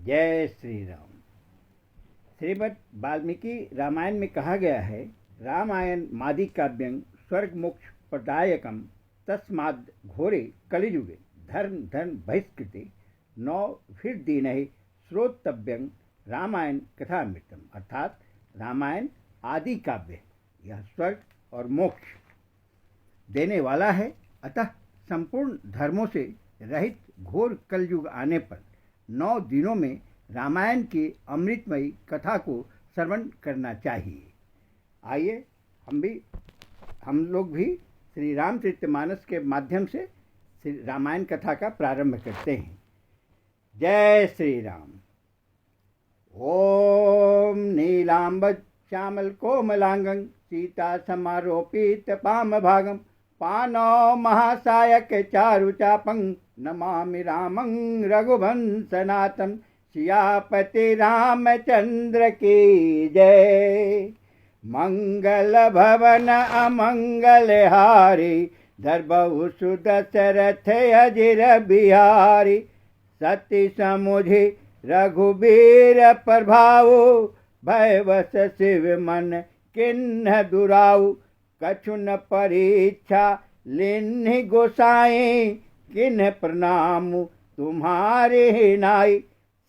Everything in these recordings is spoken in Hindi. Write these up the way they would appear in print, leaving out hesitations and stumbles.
जय श्री राम। श्रीमद् वाल्मीकि रामायण में कहा गया है, रामायण मादि काव्यं स्वर्ग मोक्ष प्रदायकम तस्माद् घोरे कलियुगे धर्म धर्म बहिष्कृते नौ फिर दीन श्रोतव्यं रामायण कथामृतम। अर्थात रामायण आदि काव्य यह स्वर्ग और मोक्ष देने वाला है। अतः संपूर्ण धर्मों से रहित घोर कलयुग आने पर 9 दिनों में रामायण की अमृतमयी कथा को श्रवण करना चाहिए। आइए हम लोग भी श्री रामचरितमानस के माध्यम से श्री रामायण कथा का प्रारंभ करते हैं। जय श्री राम। ओम नीलांबर श्यामल कोमलांगं सीता समारोपित पाम भागम पानो महासायक चारु चापं नमामि रामं रघुवंशनाथं। सियापति रामचंद्र की जय। मंगल भवन अमंगल हारी धर्बहु सुदशरथ अजिर बिहारी। सती समुझि रघुबीर प्रभाऊ भयवश शिव मन किन्ह दुराऊ। कछु न परीक्षा लिन्हि गोसाई किन्ह प्रणाम तुम्हारे नाई।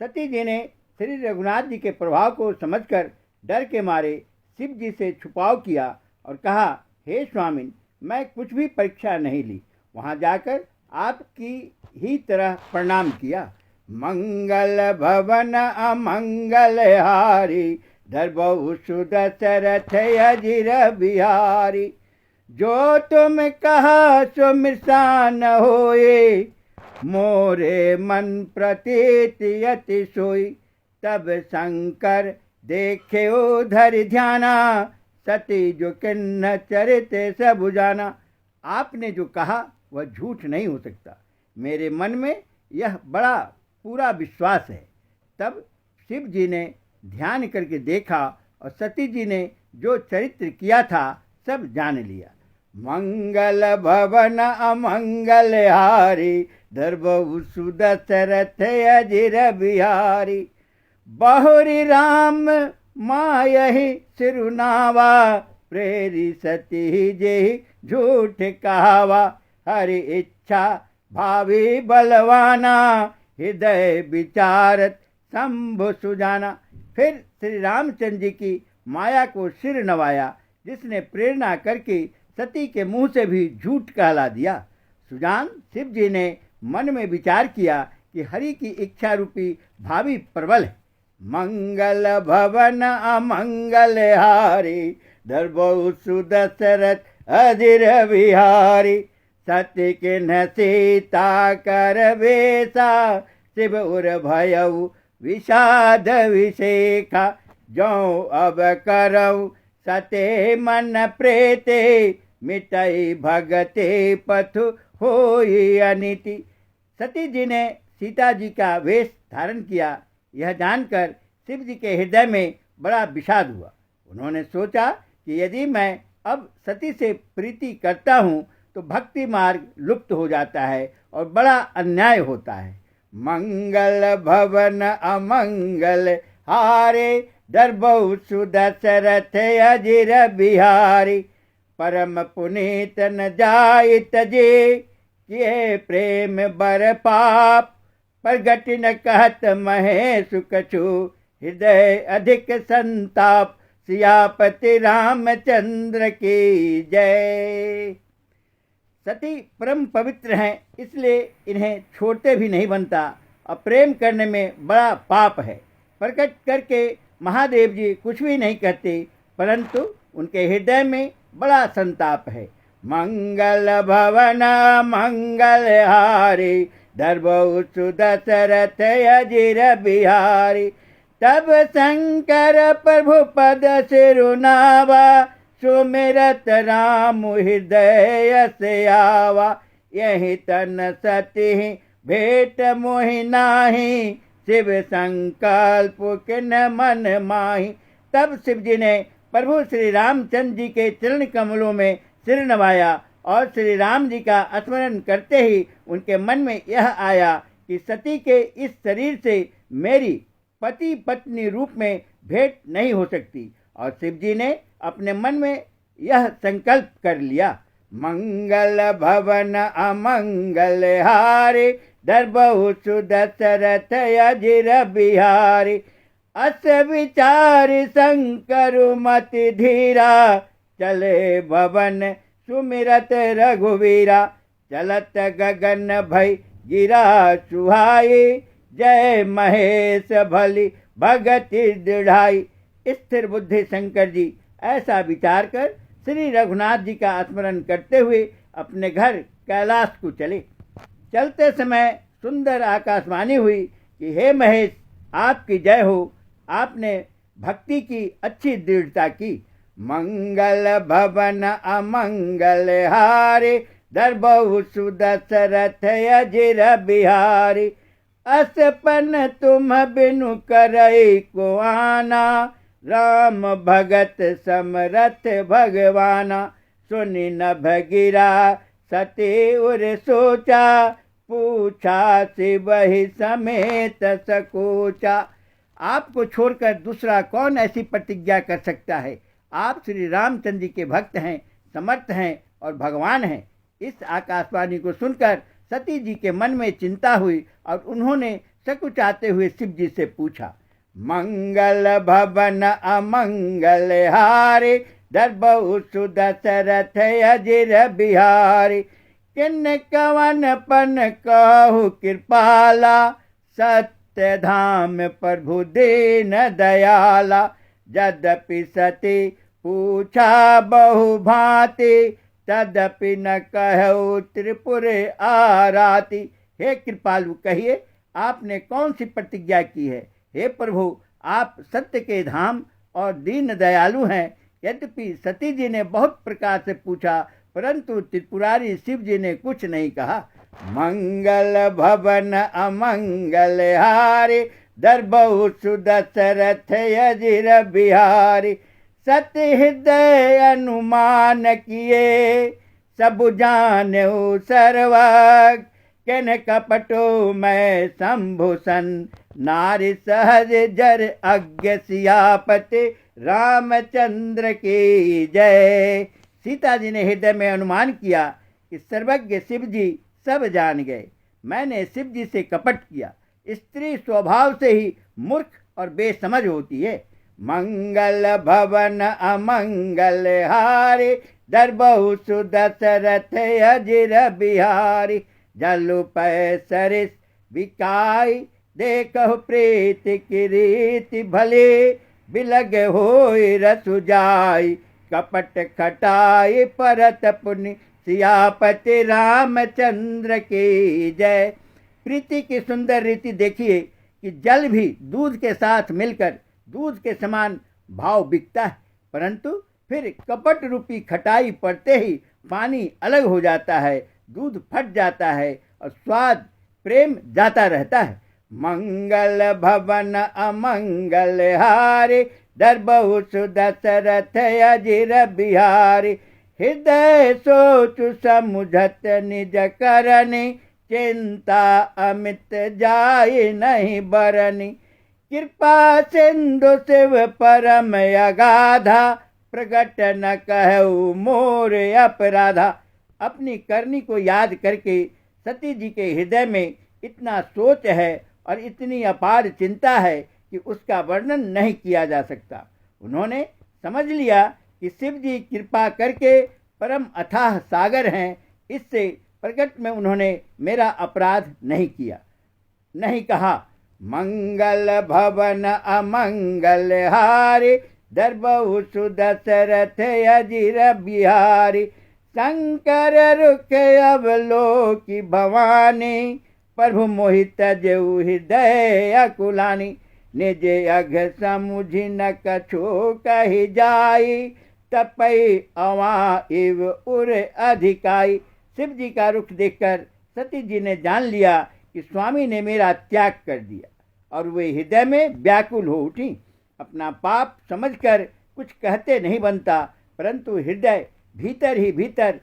सती जी ने श्री रघुनाथ जी के प्रभाव को समझकर डर के मारे शिव जी से छुपाव किया और कहा, हे स्वामी, मैं कुछ भी परीक्षा नहीं ली। वहां जाकर आपकी ही तरह प्रणाम किया। मंगल भवन अमंगल हारी धर्बहु सुदशरथ अजिर बिहारी। जो तुम कहा सो मृषा न होए मोरे मन प्रतीत यति सोई। तब शंकर देखे उधर ध्याना सती जो किन्न चरित सब जाना। आपने जो कहा वह झूठ नहीं हो सकता, मेरे मन में यह बड़ा पूरा विश्वास है। तब शिव जी ने ध्यान करके देखा और सती जी ने जो चरित्र किया था सब जान लिया। मंगल भवन अमंगल हारी धर्बहु सुदशरथ अजिर बिहारी। बहुरी राम मायहि सिरुनावा प्रेरी सती जेहि झूठ कहावा। हरि इच्छा भावी बलवाना हृदय विचारत शंभु सुजाना। फिर श्री रामचंद्र जी की माया को सिर नवाया, जिसने प्रेरणा करके सती के मुंह से भी झूठ कहला दिया। सुजान शिव जी ने मन में विचार किया कि हरि की इच्छा रूपी भावी प्रबल है। मंगल भवन अमंगल हारी धर्बहु सुदशरथ अजिर बिहारी। सत्य किन्ह सीता कर बेसा शिव उर भयऊ विषाद विषेखा। जो अब करऊ सते मन प्रेते मिटई भगते पथु होई अनिति। सती जी ने सीता जी का वेश धारण किया। यह जानकर शिव जी के हृदय में बड़ा विषाद हुआ। उन्होंने सोचा कि यदि मैं अब सती से प्रीति करता हूँ तो भक्ति मार्ग लुप्त हो जाता है और बड़ा अन्याय होता है। मंगल भवन अमंगल हारे धर्बहु सुदशरथ अजिर बिहारी। परम पुनीत न जाय तजे किए प्रेम बर पाप। प्रगट न कहत महेश कछु हृदय अधिक संताप। सियापति रामचंद्र की जय। सती परम पवित्र हैं, इसलिए इन्हें छोड़ते भी नहीं बनता और प्रेम करने में बड़ा पाप है। प्रकट करके महादेव जी कुछ भी नहीं कहते, परंतु उनके हृदय में बड़ा संताप है। मंगल भवन मंगल हारी धर्बहु सुदशरथ अजिर बिहारी। तब शंकर प्रभु पद सिरुनावा सुमिरत राम हृदय से आवा। यही तन सती भेंट मोहि नाही शिव संकल्प किन मन माही। तब शिव जी ने प्रभु श्री रामचंद्र जी के चरण कमलों में सिर नवाया और श्री राम जी का स्मरण करते ही उनके मन में यह आया कि सती के इस शरीर से मेरी पति पत्नी रूप में भेंट नहीं हो सकती। और शिव जी ने अपने मन में यह संकल्प कर लिया, मंगल भवन अमंगल हारे, दरबहु सुदशरथ अजिर बिहारी। अस विचार शंकर मति धीरा, चले भवन सुमिरत रघुवीरा। चलत गगन भई गिरा सुहाई, जय महेश भली भगति दृढ़ाई। स्थिर बुद्धि शंकर जी ऐसा विचार कर श्री रघुनाथ जी का स्मरण करते हुए अपने घर कैलाश को चले। चलते समय सुंदर आकाशवाणी हुई कि हे महेश, आपकी जय हो, आपने भक्ति की अच्छी दृढ़ता की। मंगल भवन अमंगल हारे, दरबहु सुदशरथ अजिर बिहारी। असपन तुम बिनु करई को आना, राम भगत समरथ भगवाना। सुनि नभ गिरा सती उर सोचा, पूछा शिवहि समेत सकोचा। आपको छोड़कर दूसरा कौन ऐसी प्रतिज्ञा कर सकता है? आप श्री रामचंद्र जी के भक्त हैं, समर्थ हैं और भगवान हैं। इस आकाशवाणी को सुनकर सती जी के मन में चिंता हुई और उन्होंने सकुचाते हुए शिव जी से पूछा, मंगल भवन अमंगल हारे, दरबहु सुदशरथ अजिर बिहारी। किन कवन पन कहु कृपाला, सत्य धाम प्रभु दीन दयाला। यद्यपि सती पूछा बहु भांति, तदपि न कहु त्रिपुर आराती। हे कृपालु, कहिए आपने कौन सी प्रतिज्ञा की है? हे प्रभु, आप सत्य के धाम और दीन दयालु हैं। यद्यपि सती जी ने बहुत प्रकार से पूछा, परंतु त्रिपुरारी शिव जी ने कुछ नहीं कहा। मंगल भवन अमंगल हारे, दरबहु सुदशरथ अजिर बिहारी। सत्य हृदय अनुमान किए, सब जान्यो सर्वज्ञ। किन कपटो मैं शंभुसन, नारी सहज जर अज्ञ। सियापति रामचंद्र की जय। सीता जी ने हृदय में अनुमान किया कि सर्वज्ञ शिव जी सब जान गए। मैंने शिव जी से कपट किया। स्त्री स्वभाव से ही मूर्ख और बेसमझ होती है। मंगल भवन अमंगल हारे, दरबहु सुदशरथ अजिर बिहारी। जलु पै सरिस बिकाई, देखहु प्रीत की रीति भले। बिलग होई रसु जाई, कपट खटाई परत पुनि। सियापति रामचंद्र की जय। प्रीति की सुंदर रीति देखिए कि जल भी दूध के साथ मिलकर दूध के समान भाव बिकता है, परंतु फिर कपट रूपी खटाई पड़ते ही पानी अलग हो जाता है, दूध फट जाता है और स्वाद प्रेम जाता रहता है। मंगल भवन अमंगल हारे, दरबहु सुदशरथ अजिर बिहारी। हृदय सोचु समुझत निज करनी, चिंता अमित जाय नहीं बरनी। कृपा सिंधु शिव परम अगाधा, प्रगट न कहु मोर अपराधा। अपनी करनी को याद करके सती जी के हृदय में इतना सोच है और इतनी अपार चिंता है कि उसका वर्णन नहीं किया जा सकता। उन्होंने समझ लिया कि शिव जी कृपा करके परम अथाह सागर हैं, इससे प्रकट में उन्होंने मेरा अपराध नहीं किया, नहीं कहा। मंगल भवन अमंगल हारे, दरबहु सुदशरथ अजिर बिहारी। शंकर रुख अवलोकी भवानी, प्रभु मोहित जेऊ हृदय अकुलानी। निज अघ समुझि न कछो कहि जाई, तपई अवा इव उर अधिकाई। शिव जी का रुख देखकर सती जी ने जान लिया कि स्वामी ने मेरा त्याग कर दिया और वे हृदय में व्याकुल हो उठी। अपना पाप समझकर कुछ कहते नहीं बनता, परंतु हृदय भीतर ही भीतर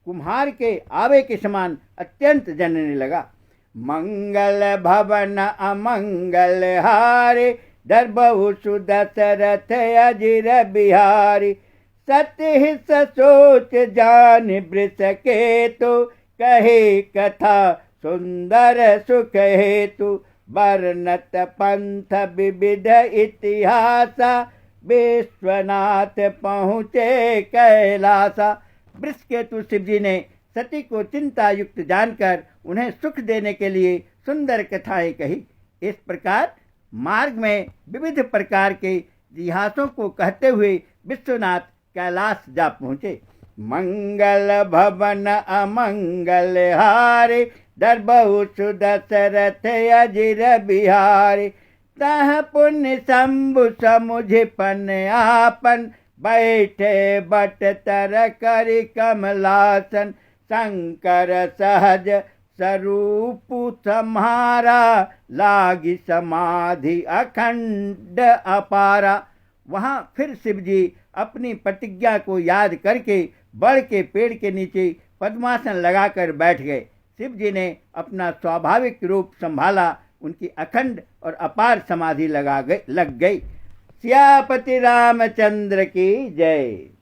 कुम्हार के आवे के समान अत्यंत जनने लगा। मंगल भवन अमंगल हारे, दरबहु सुदशरथ अजिर बिहारी। सतहित सोच जान वृष केतु, कहे कथा सुंदर सुख हेतु। वर्णत पंथ विविध इतिहासा, विश्वनाथ पहुँचे कैलासा। वृषकेतु शिव जी ने सती को चिंता युक्त जानकर उन्हें सुख देने के लिए सुंदर कथाएं कही। इस प्रकार मार्ग में विविध प्रकार के इतिहासों को कहते हुए विश्वनाथ कैलाश जा पहुँचे। मंगल भवन अमंगल हारे, दरबहु सुदशरथ अजिर बिहारी। तह पुण्य शंभु समुझ पन आपन, बैठे बट तर करि कमलासन। शंकर सहज स्वरूप सम्हारा, लागी समाधि अखंड अपारा। वहां फिर शिव जी अपनी प्रतिज्ञा को याद करके बड़ के पेड़ के नीचे पद्मासन लगाकर बैठ गए। शिव जी ने अपना स्वाभाविक रूप संभाला, उनकी अखंड और अपार समाधि लग गई। सियापति रामचंद्र की जय।